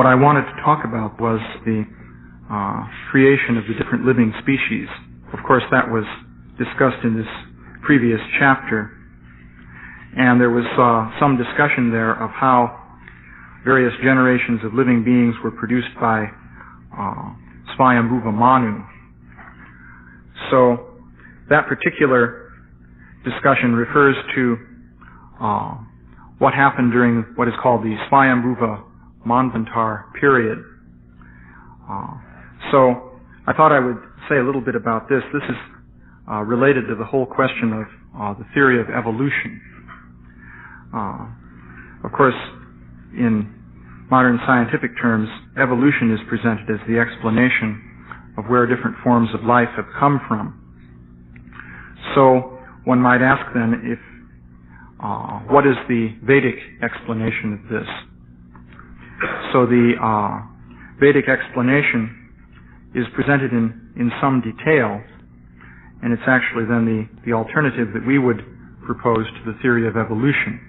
what I wanted to talk about was the creation of the different living species. Of course, that was discussed in this previous chapter, and there was some discussion there of how various generations of living beings were produced by Svayambhuva Manu. So that particular discussion refers to what happened during what is called the Svayambhuva Manvantar period. So I thought I would say a little bit about this. This is related to the whole question of the theory of evolution. Of course, in modern scientific terms, evolution is presented as the explanation of where different forms of life have come from. So one might ask then, if what is the Vedic explanation of this? So the Vedic explanation is presented in some detail, and it's actually then the alternative that we would propose to the theory of evolution.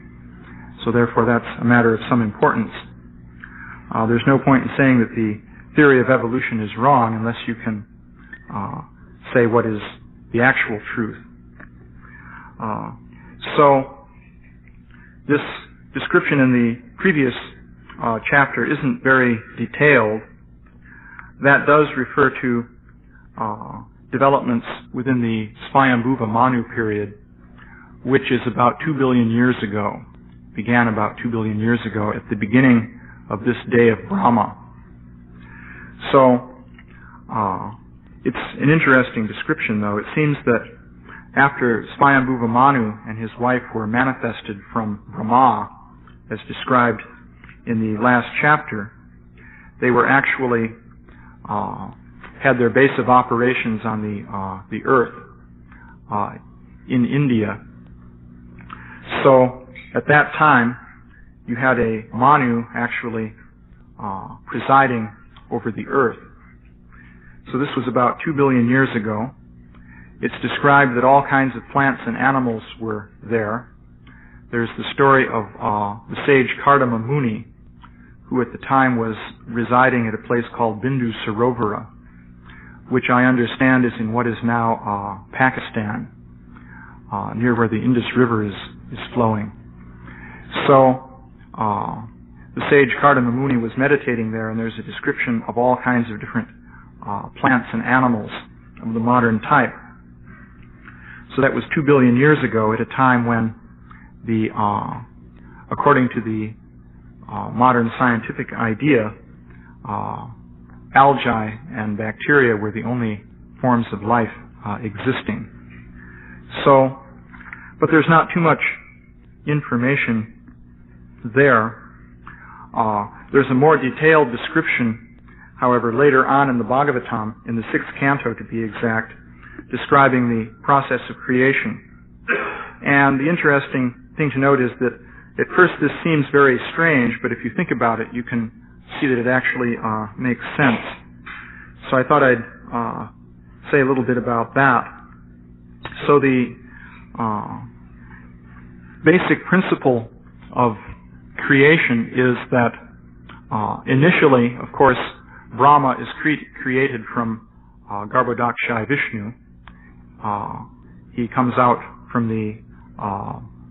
So therefore that's a matter of some importance. There's no point in saying that the theory of evolution is wrong unless you can say what is the actual truth. So this description in the previous chapter isn't very detailed. That does refer to developments within the Svayambhuva Manu period, which is about 2 billion years ago, began about 2 billion years ago at the beginning of this day of Brahma. So it's an interesting description, though. It seems that after Svayambhuva Manu and his wife were manifested from Brahma, as described in the last chapter, they were actually had their base of operations on the earth in India. So at that time, you had a Manu actually presiding over the earth. So this was about 2 billion years ago. It's described that all kinds of plants and animals were there. There's the story of the sage Kardama Muni, who at the time was residing at a place called Bindu Sarovara, which I understand is in what is now Pakistan, near where the Indus River is flowing. So the sage Kardama Muni was meditating there, and there's a description of all kinds of different plants and animals of the modern type. So that was 2 billion years ago, at a time when according to the modern scientific idea, algae and bacteria were the only forms of life existing. So, but there's not too much information there. There's a more detailed description, however, later on in the Bhagavatam, in the 6th canto to be exact, describing the process of creation. And the interesting thing to note is that at first this seems very strange, but if you think about it, you can see that it actually makes sense. So I thought I'd say a little bit about that. So the basic principle of creation is that initially, of course, Brahma is created from Garbhodakshai Vishnu. He comes out from the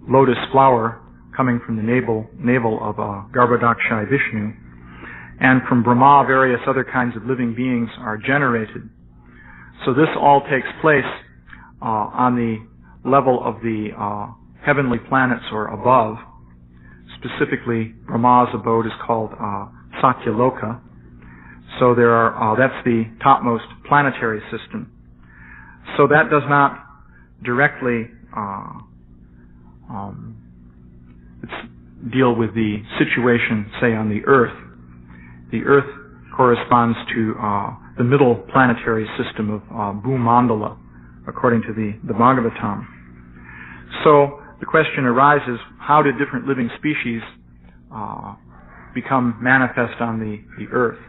lotus flower coming from the navel of Garbhodakshai Vishnu. And from Brahma, various other kinds of living beings are generated. So this all takes place on the level of the heavenly planets or above. Specifically, Brahma's abode is called Satyaloka. So there are that's the topmost planetary system. So that does not directly deal with the situation, say, on the Earth. The Earth corresponds to the middle planetary system of Bhumandala, according to the Bhagavatam. So the question arises, how did different living species become manifest on the Earth?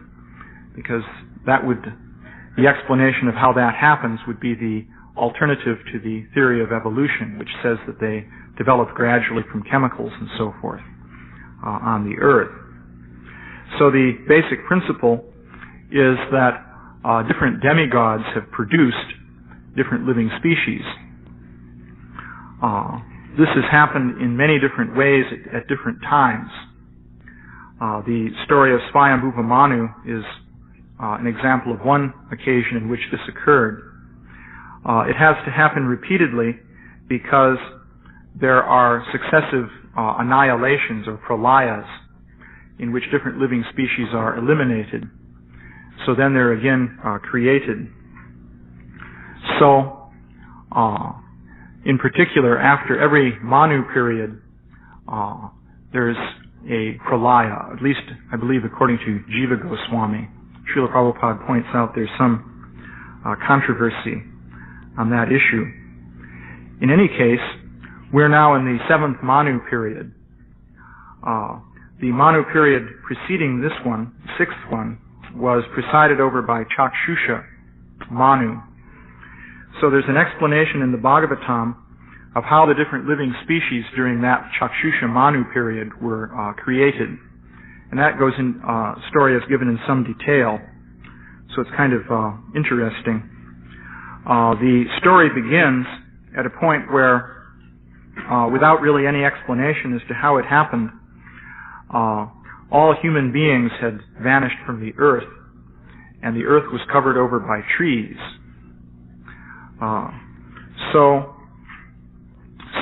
Because the explanation of how that happens would be the alternative to the theory of evolution, which says that they developed gradually from chemicals and so forth on the Earth. So the basic principle is that different demigods have produced different living species. This has happened in many different ways at different times. The story of Swayambhuva Manu is an example of one occasion in which this occurred. It has to happen repeatedly because there are successive annihilations or pralayas in which different living species are eliminated. So then they're again created. So, in particular, after every Manu period, there's a pralaya, at least I believe according to Jiva Goswami. Srila Prabhupada points out there's some controversy on that issue. In any case, we're now in the 7th Manu period. The Manu period preceding this one, the 6th one, was presided over by Chakshusha Manu. So there's an explanation in the Bhagavatam of how the different living species during that Chakshusha Manu period were created. And that goes in, story is given in some detail. So it's kind of interesting. The story begins at a point where, without really any explanation as to how it happened, all human beings had vanished from the earth, and the earth was covered over by trees. So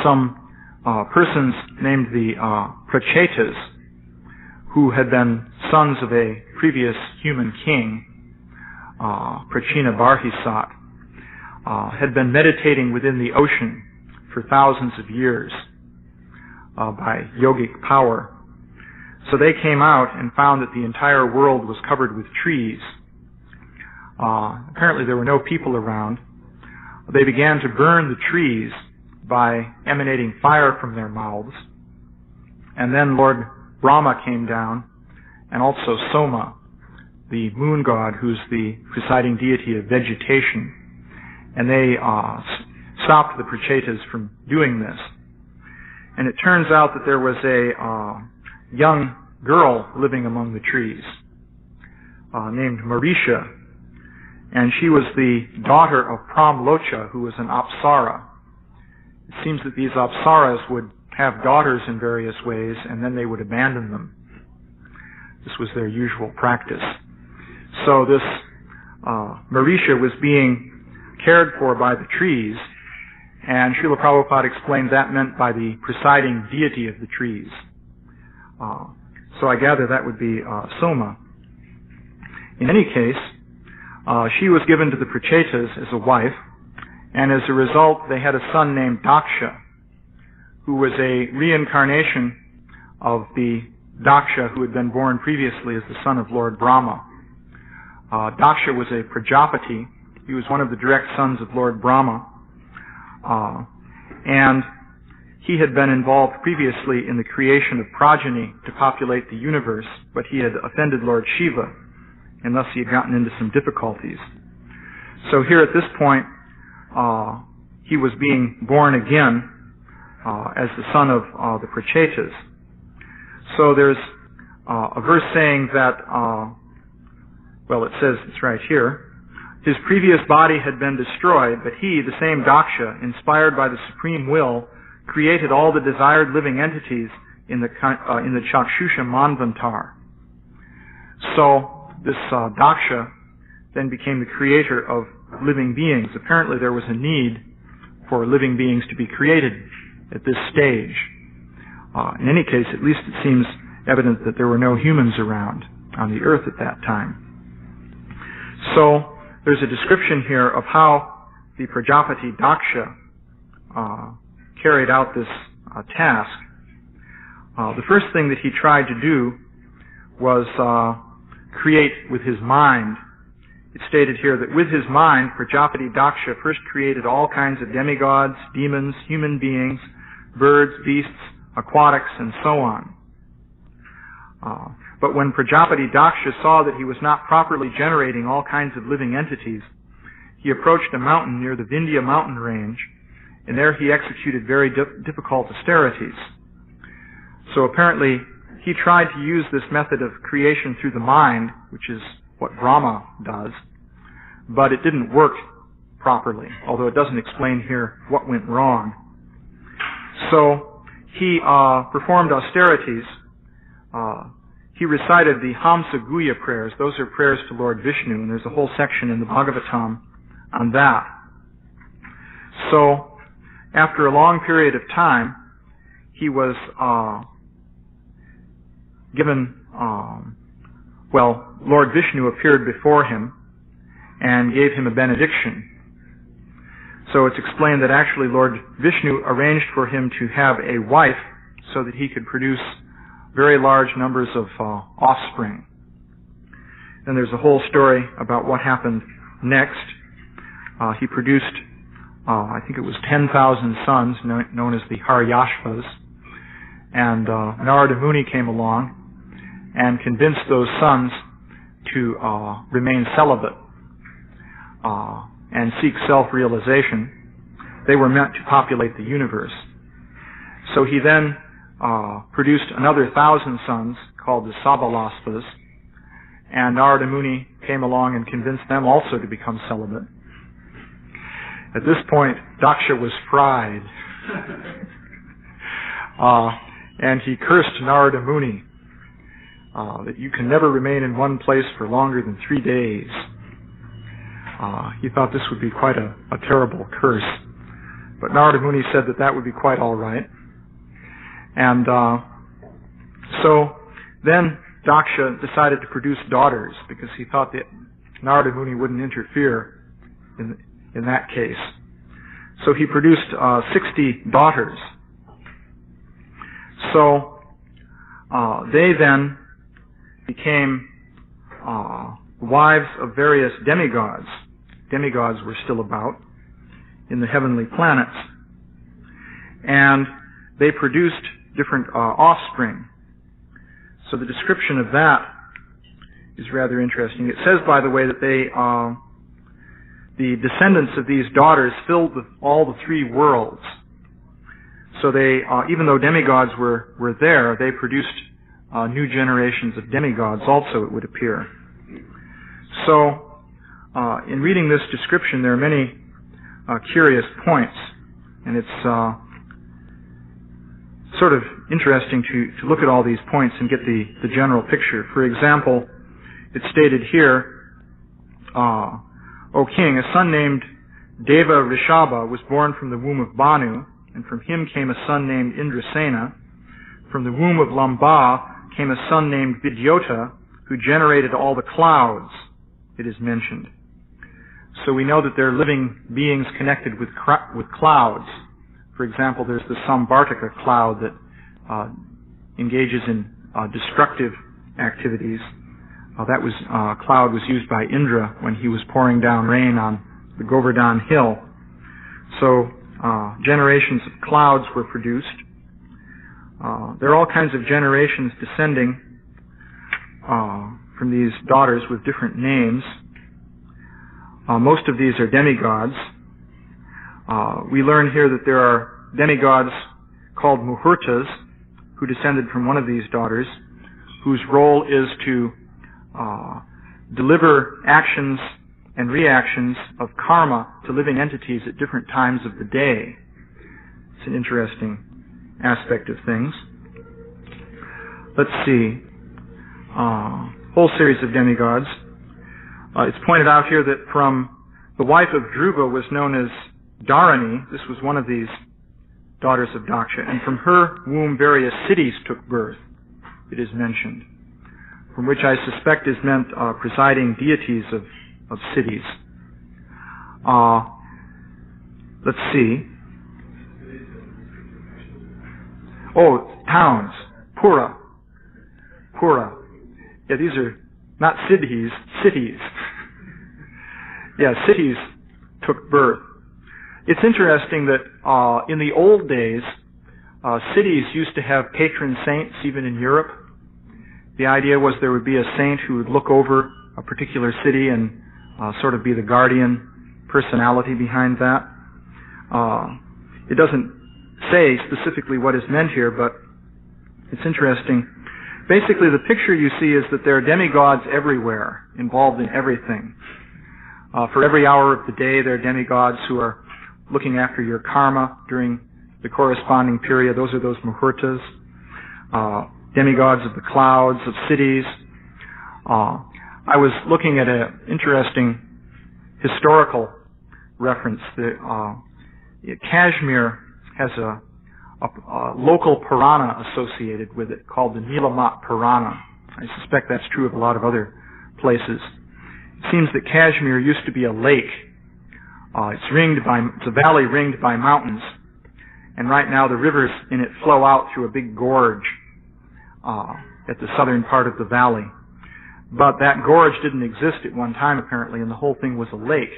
some persons named the Prachetas, who had been sons of a previous human king, Prachina Barhisat, had been meditating within the ocean for thousands of years by yogic power. So they came out and found that the entire world was covered with trees. Apparently there were no people around. They began to burn the trees by emanating fire from their mouths. And then Lord Brahma came down, and also Soma, the moon god, who's the presiding deity of vegetation. And they stopped the Prachetas from doing this. And it turns out that there was a young girl living among the trees named Marisha, and she was the daughter of Pramlocha, who was an Apsara. It seems that these Apsaras would have daughters in various ways, and then they would abandon them. This was their usual practice. So this Marisha was being cared for by the trees, and Srila Prabhupada explained that meant by the presiding deity of the trees. So I gather that would be Soma. In any case, she was given to the Prachetas as a wife, and as a result they had a son named Daksha, who was a reincarnation of the Daksha who had been born previously as the son of Lord Brahma. Daksha was a Prajapati. He was one of the direct sons of Lord Brahma, and he had been involved previously in the creation of progeny to populate the universe, but he had offended Lord Shiva, and thus he had gotten into some difficulties. So here at this point, he was being born again as the son of the Prachetas. So there's a verse saying that, it says, it's right here, his previous body had been destroyed, but he, the same Daksha, inspired by the supreme will, created all the desired living entities in the Chakshusha Manvantar. So this Daksha then became the creator of living beings. Apparently there was a need for living beings to be created at this stage. In any case, at least it seems evident that there were no humans around on the earth at that time. So there's a description here of how the Prajapati Daksha carried out this task. The first thing that he tried to do was create with his mind. It's stated here that with his mind, Prajapati Daksha first created all kinds of demigods, demons, human beings, birds, beasts, aquatics, and so on. But when Prajapati Daksha saw that he was not properly generating all kinds of living entities, he approached a mountain near the Vindhya mountain range, and there he executed very difficult austerities. So apparently he tried to use this method of creation through the mind, which is what Brahma does, but it didn't work properly, although it doesn't explain here what went wrong. So he performed austerities. He recited the Hamsa Guhya prayers. Those are prayers to Lord Vishnu, and there's a whole section in the Bhagavatam on that. So after a long period of time, he was given, Lord Vishnu appeared before him and gave him a benediction. So it's explained that actually Lord Vishnu arranged for him to have a wife so that he could produce very large numbers of offspring. And there's a whole story about what happened next. He produced, I think it was 10,000 sons, known as the Haryashvas. And Narada Muni came along and convinced those sons to remain celibate and seek self-realization. They were meant to populate the universe. So he then produced another 1,000 sons called the Sabalasvas, and Narada Muni came along and convinced them also to become celibate. At this point, Daksha was fried. And he cursed Narada Muni that you can never remain in one place for longer than 3 days. He thought this would be quite a terrible curse. But Narada Muni said that would be quite all right. And so then Daksha decided to produce daughters because he thought that Narada Muni wouldn't interfere in that case. So he produced 60 daughters. So they then became wives of various demigods. Demigods were still about in the heavenly planets. And they produced different offspring. So the description of that is rather interesting. It says, by the way, that the descendants of these daughters filled all the 3 worlds. So they, even though demigods were there, they produced new generations of demigods also, it would appear. So, in reading this description, there are many curious points, and it's sort of interesting to look at all these points and get the general picture. For example, it's stated here, O king, a son named Deva Rishabha was born from the womb of Banu, and from him came a son named Indrasena. From the womb of Lamba came a son named Vidyota, who generated all the clouds, it is mentioned. So we know that there are living beings connected with clouds. For example, there's the Sambartaka cloud that engages in destructive activities. That cloud was used by Indra when he was pouring down rain on the Govardhan hill. So generations of clouds were produced. There are all kinds of generations descending from these daughters with different names. Most of these are demigods. We learn here that there are demigods called Muhurtas who descended from one of these daughters, whose role is to deliver actions and reactions of karma to living entities at different times of the day. It's an interesting aspect of things. Let's see. Whole series of demigods. It's pointed out here that from the wife of Dhruva was known as Dharani. This was one of these daughters of Daksha. And from her womb various cities took birth, it is mentioned, from which I suspect is meant presiding deities of cities. Let's see. Oh, towns. Pura. Yeah, these are not siddhis, cities. Yeah, cities took birth. It's interesting that in the old days, cities used to have patron saints, even in Europe. The idea was there would be a saint who would look over a particular city and sort of be the guardian personality behind that. It doesn't say specifically what is meant here, but it's interesting Basically, the picture you see is that there are demigods everywhere, involved in everything. For every hour of the day, there are demigods who are looking after your karma during the corresponding period. Those are those muhurtas. Demigods of the clouds, of cities. I was looking at an interesting historical reference. Kashmir has a local Purana associated with it called the Nilamat Purana. I suspect that's true of a lot of other places. It seems that Kashmir used to be a lake. It's a valley ringed by mountains, and right now the rivers in it flow out through a big gorge at the southern part of the valley. But that gorge didn't exist at one time, apparently, and the whole thing was a lake.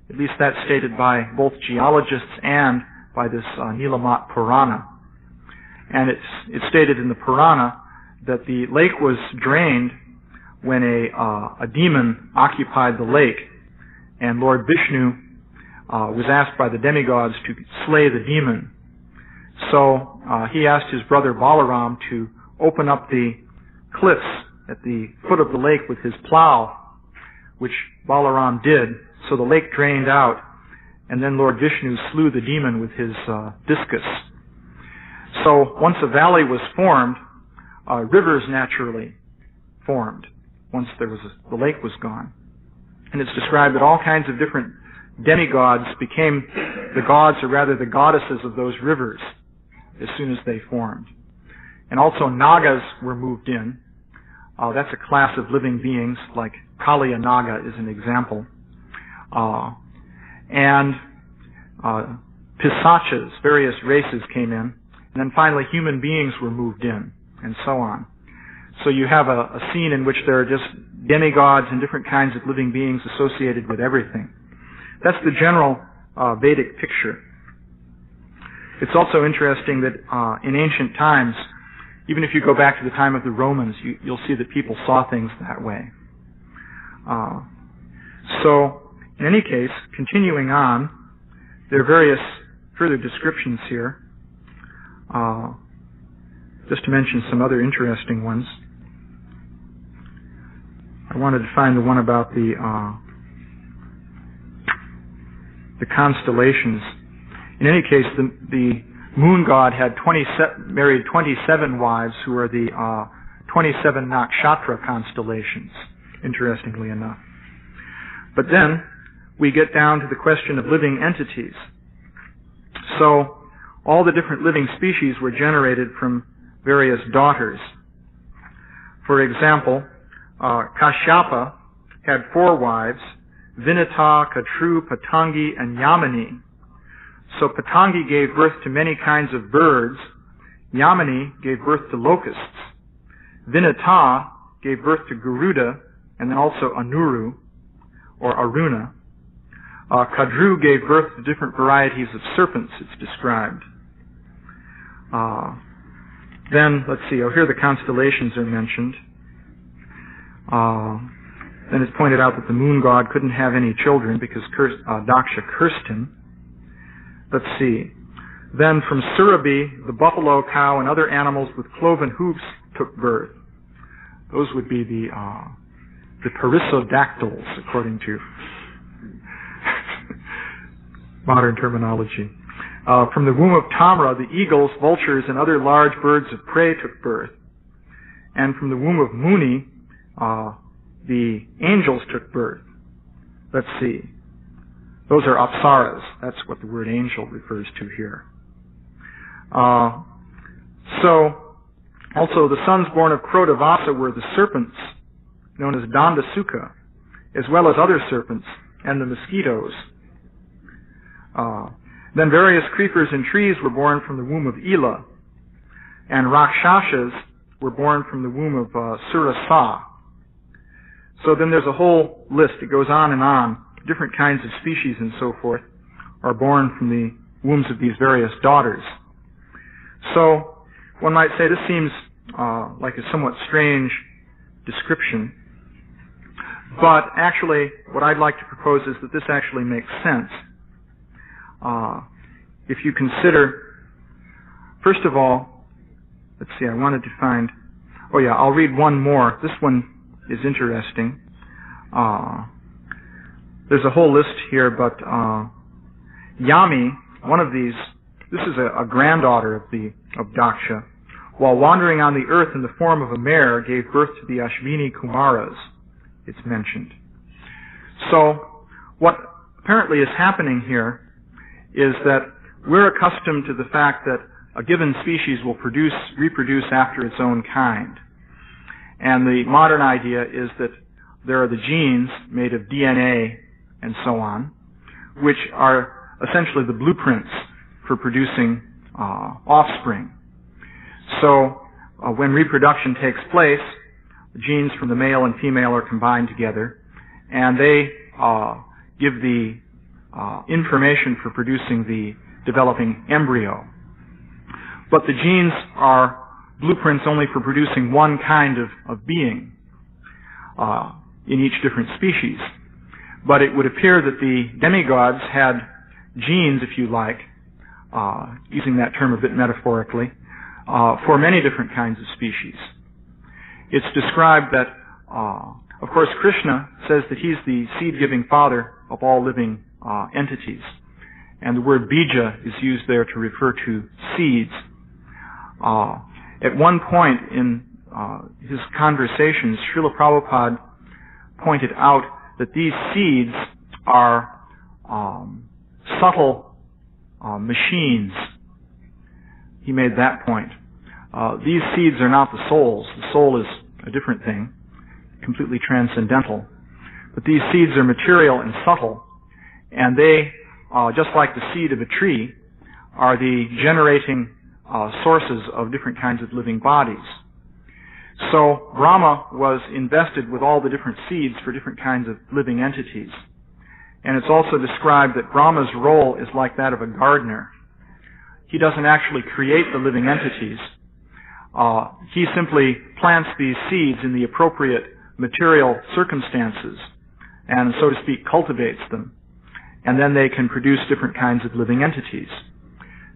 At least that's stated by both geologists and by this Nilamat Purana. And it's stated in the Purana that the lake was drained when a demon occupied the lake, and Lord Vishnu was asked by the demigods to slay the demon. So he asked his brother Balaram to open up the cliffs at the foot of the lake with his plow, which Balaram did. So the lake drained out, and then Lord Vishnu slew the demon with his discus. So once a valley was formed, rivers naturally formed once the lake was gone. And it's described that all kinds of different demigods became the gods, or rather the goddesses of those rivers, as soon as they formed. And also Nagas were moved in. That's a class of living beings, like Kaliya Naga is an example. And Pisachas, various races came in. And then finally human beings were moved in, and so on. So you have a scene in which there are just demigods and different kinds of living beings associated with everything. That's the general Vedic picture. It's also interesting that in ancient times, even if you go back to the time of the Romans, you'll see that people saw things that way. So, in any case, continuing on, there are various further descriptions here. Just to mention some other interesting ones. I wanted to find the one about the constellations. In any case, the moon god had married 27 wives who are the 27 nakshatra constellations, interestingly enough. But then we get down to the question of living entities. So all the different living species were generated from various daughters. For example, Kashyapa had 4 wives, Vinita, Katru, Patangi, and Yamini. So Patangi gave birth to many kinds of birds. Yamini gave birth to locusts. Vinita gave birth to Garuda, and then also Anuru, or Aruna. Kadru gave birth to different varieties of serpents, it's described. Then, let's see, here the constellations are mentioned. Then it's pointed out that the moon god couldn't have any children because Daksha cursed him. Let's see. Then from Surabhi, the buffalo, cow, and other animals with cloven hoofs took birth. Those would be the perissodactyls, according to modern terminology. From the womb of Tamra, the eagles, vultures, and other large birds of prey took birth. And from the womb of Muni, the angels took birth. Let's see. Those are apsaras. That's what the word angel refers to here. So, also the sons born of Krodavasa were the serpents, known as Dandasuka, as well as other serpents, and the mosquitoes. Then various creepers and trees were born from the womb of Ela, and Rakshasas were born from the womb of Surasa. So then there's a whole list. It goes on and on. Different kinds of species and so forth are born from the wombs of these various daughters. So one might say this seems like a somewhat strange description. But actually, what I'd like to propose is that this actually makes sense. If you consider, first of all, let's see, I wanted to find, Oh yeah, I'll read one more. This one is interesting. There's a whole list here, but Yami, one of these, this is a granddaughter of Daksha, while wandering on the earth in the form of a mare, gave birth to the Ashvini Kumaras, it's mentioned. So, what apparently is happening here is that we're accustomed to the fact that a given species will reproduce after its own kind. And the modern idea is that there are the genes made of DNA and so on, which are essentially the blueprints for producing offspring. So when reproduction takes place, the genes from the male and female are combined together, and they give the information for producing the developing embryo. But the genes are blueprints only for producing one kind of being in each different species. But it would appear that the demigods had genes, if you like, using that term a bit metaphorically, for many different kinds of species. It's described that, of course, Krishna says that he's the seed-giving father of all living entities. And the word bija is used there to refer to seeds. At one point in his conversations, Srila Prabhupada pointed out that these seeds are subtle machines. He made that point. These seeds are not the souls. The soul is a different thing, completely transcendental. But these seeds are material and subtle, and they, just like the seed of a tree, are the generating sources of different kinds of living bodies. So Brahma was invested with all the different seeds for different kinds of living entities. And it's also described that Brahma's role is like that of a gardener. He doesn't actually create the living entities. He simply plants these seeds in the appropriate material circumstances and, so to speak, cultivates them. And then they can produce different kinds of living entities.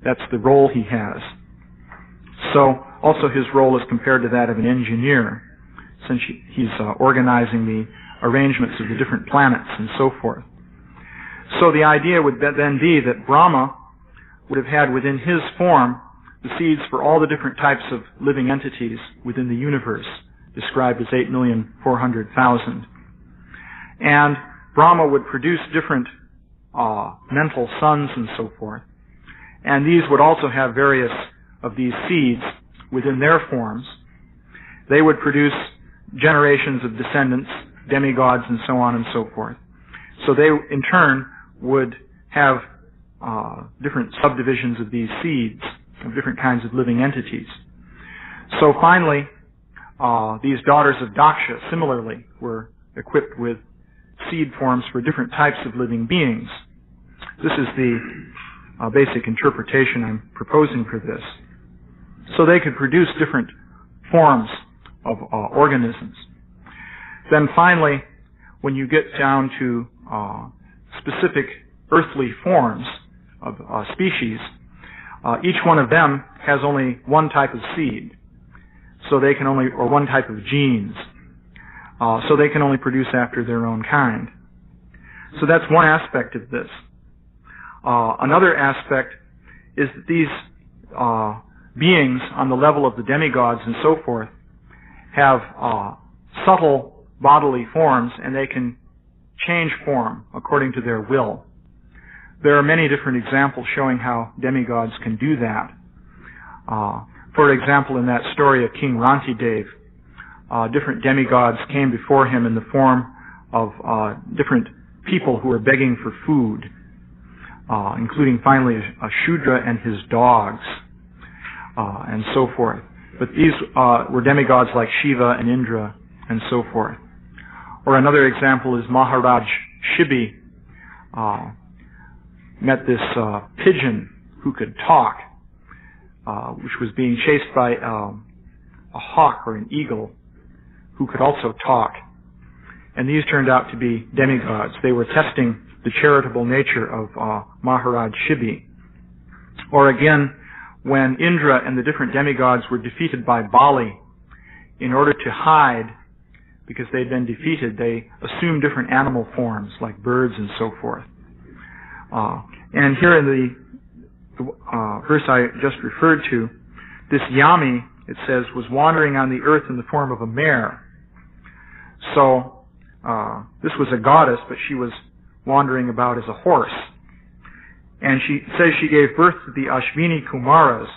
That's the role he has. So, also his role is compared to that of an engineer, since he's organizing the arrangements of the different planets and so forth. So the idea would then be that Brahma would have had within his form the seeds for all the different types of living entities within the universe, described as 8,400,000. And Brahma would produce different mental sons and so forth. And these would also have various of these seeds within their forms. They would produce generations of descendants, demigods, and so on and so forth. So they, in turn, would have different subdivisions of these seeds, of different kinds of living entities. So finally, these daughters of Daksha, similarly, were equipped with seed forms for different types of living beings. This is the basic interpretation I'm proposing for this. So they could produce different forms of organisms. Then finally, when you get down to specific earthly forms of species, each one of them has only one type of seed. So they can only, or one type of genes. So they can only produce after their own kind. So that's one aspect of this. Another aspect is that these beings on the level of the demigods and so forth have subtle bodily forms, and they can change form according to their will. There are many different examples showing how demigods can do that. For example, in that story of King Rantidev, different demigods came before him in the form of different people who were begging for food, including finally a Shudra and his dogs, and so forth. But these were demigods like Shiva and Indra, and so forth. Or another example is Maharaj Shibi met this pigeon who could talk, which was being chased by a hawk or an eagle who could also talk. And these turned out to be demigods. They were testing the charitable nature of Maharaj Shibi. Or again, when Indra and the different demigods were defeated by Bali in order to hide, because they'd been defeated, they assumed different animal forms, like birds and so forth. And here in the verse I just referred to, this Yami, it says, was wandering on the earth in the form of a mare. So this was a goddess, but she was wandering about as a horse. And she says she gave birth to the Ashvini Kumaras.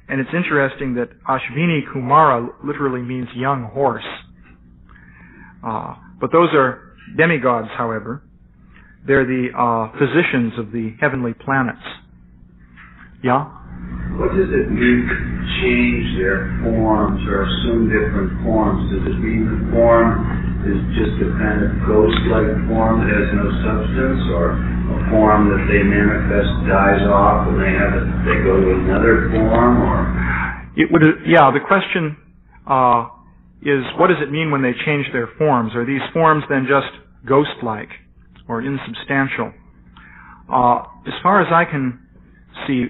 And it's interesting that Ashvini Kumara literally means young horse. But those are demigods, however. They're the physicians of the heavenly planets. Yeah? What does it mean to change their forms or assume different forms? Does it mean the form is just a kind of ghost-like form that has no substance, or a form that they manifest dies off and they go to another form? Or it would, the question is, what does it mean when they change their forms? Are these forms then just ghost-like or insubstantial? As far as I can see,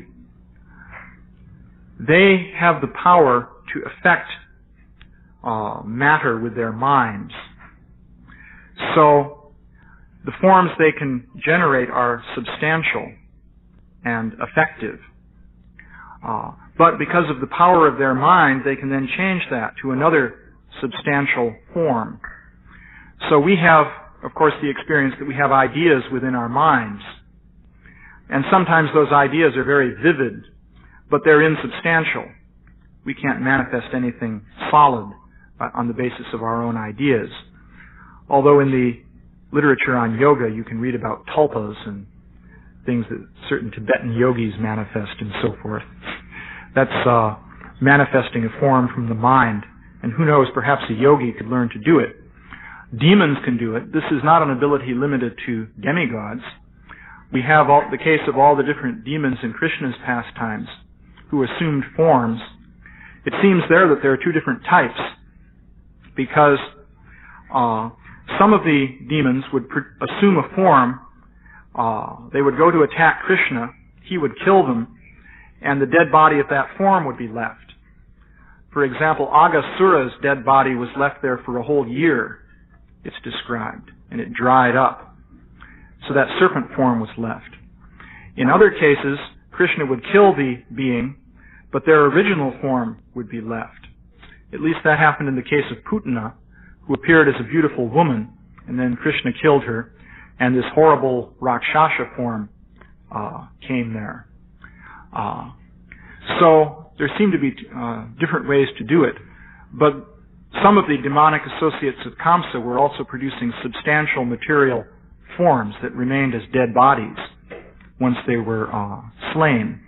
they have the power to affect matter with their minds. So the forms they can generate are substantial and effective. But because of the power of their mind, they can then change that to another substantial form. So we have, of course, the experience that we have ideas within our minds. And sometimes those ideas are very vivid, but they're insubstantial. We can't manifest anything solid on the basis of our own ideas. Although in the literature on yoga, you can read about tulpas and things that certain Tibetan yogis manifest and so forth. That's manifesting a form from the mind. And who knows, perhaps a yogi could learn to do it. Demons can do it. This is not an ability limited to demigods. We have the case of all the different demons in Krishna's pastimes who assumed forms. It seems there that there are two different types, because some of the demons would assume a form. They would go to attack Krishna. He would kill them, and the dead body of that form would be left. For example, Aghasura's dead body was left there for a whole year, it's described, and it dried up. So that serpent form was left. In other cases, Krishna would kill the being, but their original form would be left. At least that happened in the case of Putana, who appeared as a beautiful woman, and then Krishna killed her, and this horrible Rakshasa form came there. So there seem to be different ways to do it, but some of the demonic associates of Kamsa were also producing substantial material forms that remained as dead bodies once they were slain.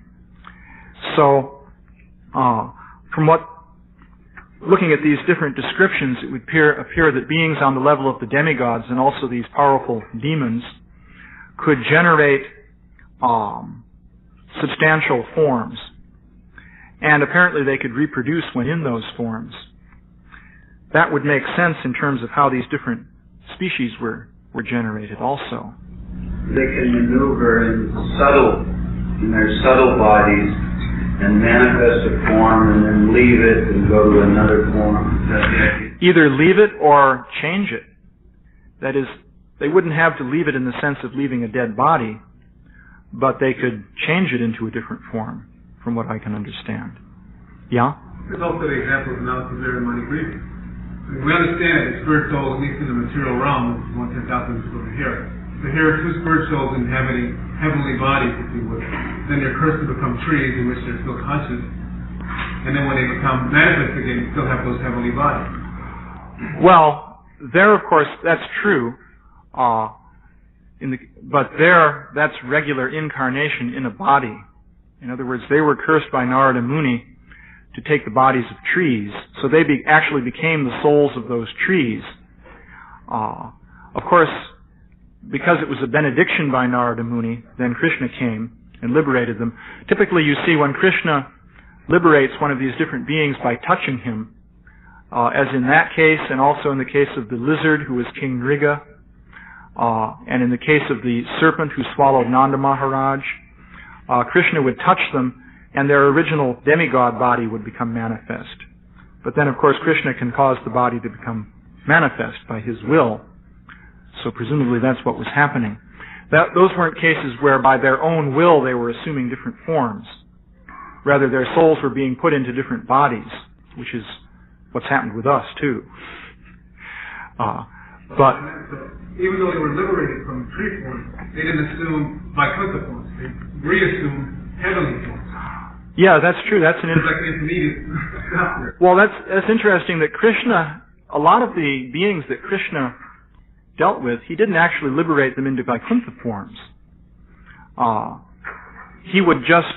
So, looking at these different descriptions, it would appear that beings on the level of the demigods and also these powerful demons could generate substantial forms. And apparently they could reproduce when in those forms. That would make sense in terms of how these different species were generated also. They can maneuver in their subtle bodies and manifest a form and then leave it and go to another form. Is that the idea? Either leave it or change it. That is, they wouldn't have to leave it in the sense of leaving a dead body, but they could change it into a different form, from what I can understand. Yeah? There's also the example of now severe money grieving. We understand that the spirit soul, at least in the material realm, is 1/10,000 over here. So here are two spirit souls inhabiting heavenly bodies, if you would. Then they're cursed to become trees in which they're still conscious. And then when they become manifest again, you still have those heavenly bodies. Well, there, of course, that's true. But there, that's regular incarnation in a body. In other words, they were cursed by Narada Muni to take the bodies of trees. So they actually became the souls of those trees. Of course, because it was a benediction by Narada Muni, then Krishna came and liberated them. Typically you see when Krishna liberates one of these different beings by touching him, as in that case and also in the case of the lizard who was King Nriga, and in the case of the serpent who swallowed Nanda Maharaj, Krishna would touch them and their original demigod body would become manifest. But then, of course, Krishna can cause the body to become manifest by his will. So presumably that's what was happening. Those weren't cases where by their own will they were assuming different forms. Rather, their souls were being put into different bodies, which is what's happened with us, too. But even though they were liberated from tree forms, they didn't assume Vaikuntha forms. They reassumed heavenly forms. Yeah, that's true. That's an like intermediate. Well, that's interesting that Krishna, a lot of the beings that Krishna dealt with, he didn't actually liberate them into Vaikuntha forms. He would just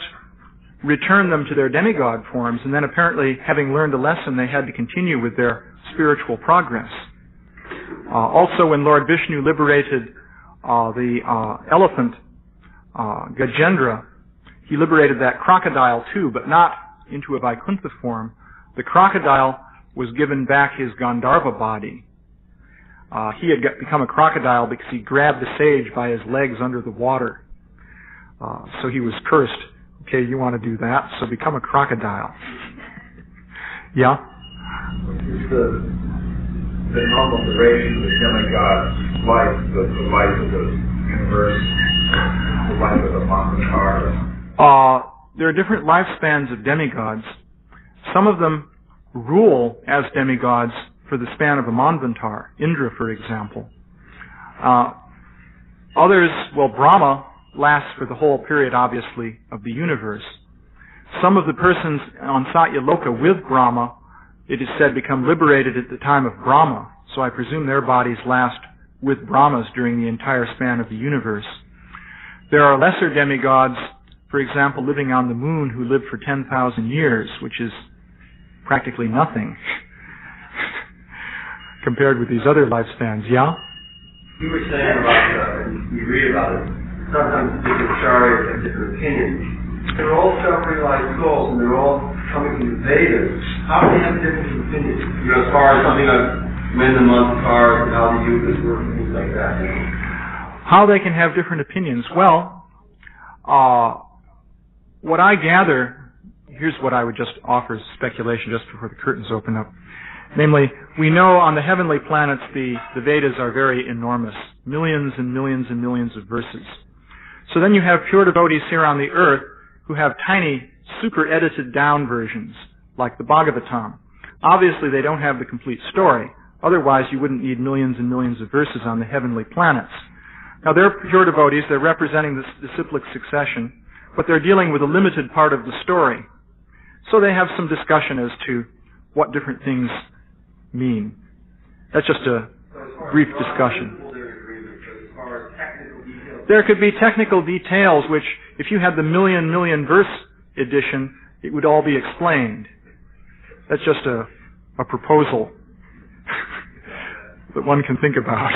return them to their demigod forms, and then apparently, having learned a lesson, they had to continue with their spiritual progress. Also, when Lord Vishnu liberated the elephant, Gajendra, he liberated that crocodile too, but not into a Vaikuntha form. The crocodile was given back his Gandharva body. He had become a crocodile because he grabbed the sage by his legs under the water. So he was cursed. Okay, you want to do that, so become a crocodile. Yeah? Is the normal duration of the demigod's life, the life of the universe, the life of the Manvantara? There are different lifespans of demigods. Some of them rule as demigods for the span of a Manvantar, Indra, for example. Others, well, Brahma lasts for the whole period, obviously, of the universe. Some of the persons on Satyaloka with Brahma, it is said, become liberated at the time of Brahma, so I presume their bodies last with Brahmas during the entire span of the universe. There are lesser demigods, for example, living on the moon, who live for 10,000 years, which is practically nothing compared with these other lifespans. Yeah? You were saying about, you read about it, sometimes different acharyas have different opinions. They're all self-realized souls, and they're all coming from the Vedas. How do they have different opinions? You know, as far as something like when the Manvantars and how the yugas work and things like that. How they can have different opinions? Well, what I gather, here's what I would just offer as speculation just before the curtains open up. Namely, we know on the heavenly planets the Vedas are very enormous, millions and millions and millions of verses. So then you have pure devotees here on the earth who have tiny, super edited down versions, like the Bhagavatam. Obviously they don't have the complete story, otherwise you wouldn't need millions and millions of verses on the heavenly planets. Now they're pure devotees, they're representing the disciplic succession, but they're dealing with a limited part of the story. So they have some discussion as to what different things mean. That's just a brief discussion. There could be technical details which, if you had the million verse edition, it would all be explained. That's just a proposal that one can think about.